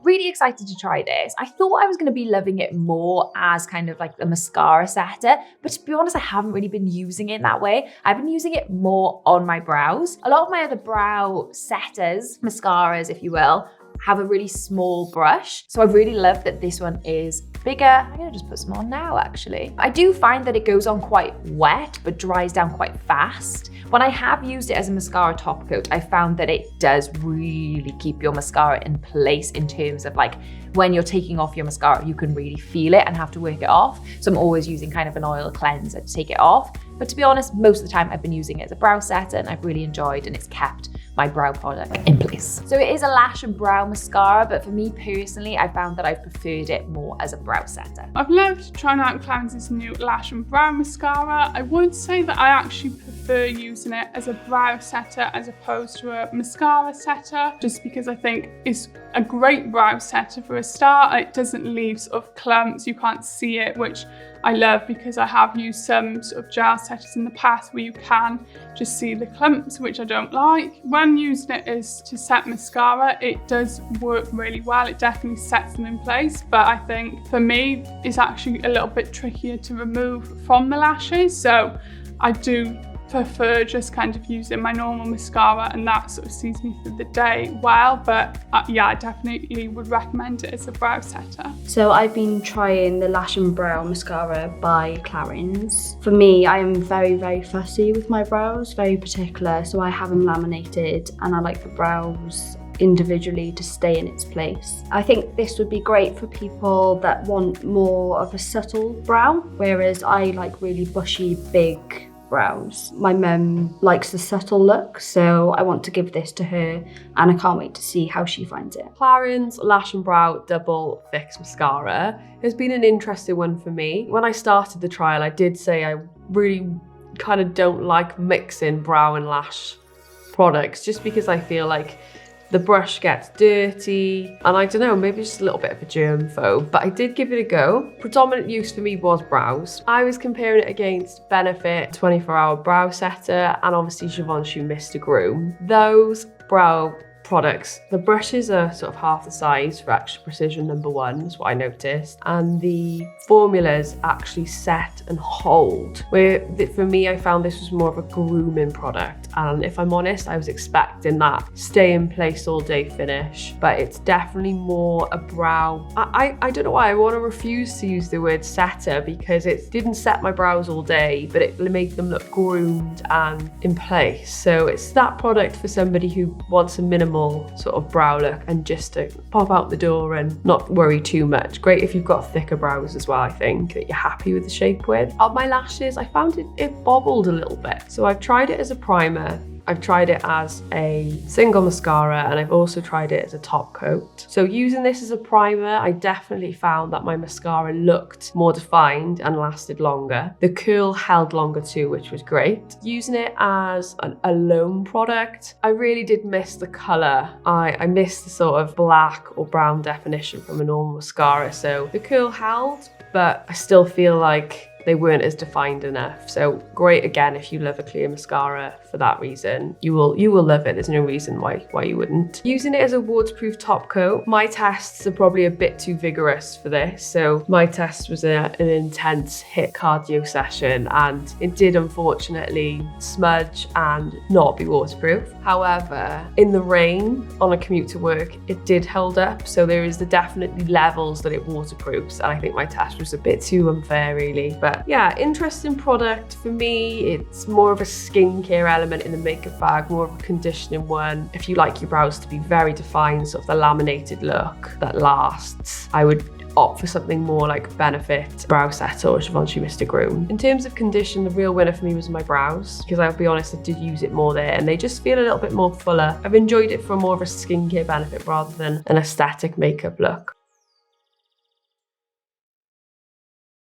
Really excited to try this. I thought I was going to be loving it more as kind of like the mascara setter, but to be honest, I haven't really been using it that way. I've been using it more on my brows. A lot of my other brow setters, mascaras, if you will, have a really small brush. So I really love that this one is bigger. I'm gonna just put some on now, actually. I do find that it goes on quite wet, but dries down quite fast. When I have used it as a mascara top coat, I found that it does really keep your mascara in place in terms of like, when you're taking off your mascara, you can really feel it and have to work it off. So I'm always using kind of an oil cleanser to take it off. But to be honest, most of the time I've been using it as a brow setter and I've really enjoyed, and it's kept my brow product in place. So it is a lash and brow mascara, but for me personally, I found that I've preferred it more as a brow setter. I've loved trying out Clarins' new lash and brow mascara. I would say that I actually prefer using it as a brow setter as opposed to a mascara setter, just because I think it's a great brow setter for a start. It doesn't leave sort of clumps, you can't see it, which I love because I have used some sort of gel setters in the past where you can just see the clumps, which I don't like. When using it as to set mascara, it does work really well. It definitely sets them in place, but I think for me, it's actually a little bit trickier to remove from the lashes. So I do prefer just kind of using my normal mascara, and that sort of sees me through the day well. But yeah, I definitely would recommend it as a brow setter. So I've been trying the Lash and Brow Mascara by Clarins. For me, I am very fussy with my brows, very particular, so I have them laminated and I like the brows individually to stay in its place. I think this would be great for people that want more of a subtle brow, whereas I like really bushy, big brows. My mum likes the subtle look, so I want to give this to her and I can't wait to see how she finds it. Clarins Lash and Brow Double Fix Mascara has been an interesting one for me. When I started the trial, I did say I really kind of don't like mixing brow and lash products, just because I feel like the brush gets dirty, and I don't know, maybe just a little bit of a germaphobe, but I did give it a go. Predominant use for me was brows. I was comparing it against Benefit 24-Hour Brow Setter and obviously Givenchy Mr. Groom. Those brow products, the brushes are sort of half the size for extra precision, number one, is what I noticed, and the formulas actually set and hold, where for me I found this was more of a grooming product, and if I'm honest, I was expecting that stay in place all day finish, but it's definitely more a brow. I don't know why I want to refuse to use the word setter, because it didn't set my brows all day, but it made them look groomed and in place. So it's that product for somebody who wants a minimal sort of brow look and just to pop out the door and not worry too much. Great if you've got thicker brows as well, I think, that you're happy with the shape with. On my lashes, I found it bobbled a little bit. So I've tried it as a primer, I've tried it as a single mascara, and I've also tried it as a top coat. So using this as a primer, I definitely found that my mascara looked more defined and lasted longer. The curl held longer too, which was great. Using it as an alone product, I really did miss the color. I missed the sort of black or brown definition from a normal mascara. So the curl held, but I still feel like they weren't as defined enough. So great again if you love a clear mascara for that reason. You will love it. There's no reason why you wouldn't. Using it as a waterproof top coat, my tests are probably a bit too vigorous for this. So my test was an intense HIIT cardio session, and it did unfortunately smudge and not be waterproof. However, in the rain on a commute to work, it did hold up. So there is definitely levels that it waterproofs, and I think my test was a bit too unfair really. But yeah, interesting product for me. It's more of a skincare element in the makeup bag, more of a conditioning one. If you like your brows to be very defined, sort of the laminated look that lasts, I would opt for something more like Benefit Brow Setter or Givenchy Mr. Groom. In terms of condition, the real winner for me was my brows, because I'll be honest, I did use it more there and they just feel a little bit more fuller. I've enjoyed it for more of a skincare benefit rather than an aesthetic makeup look.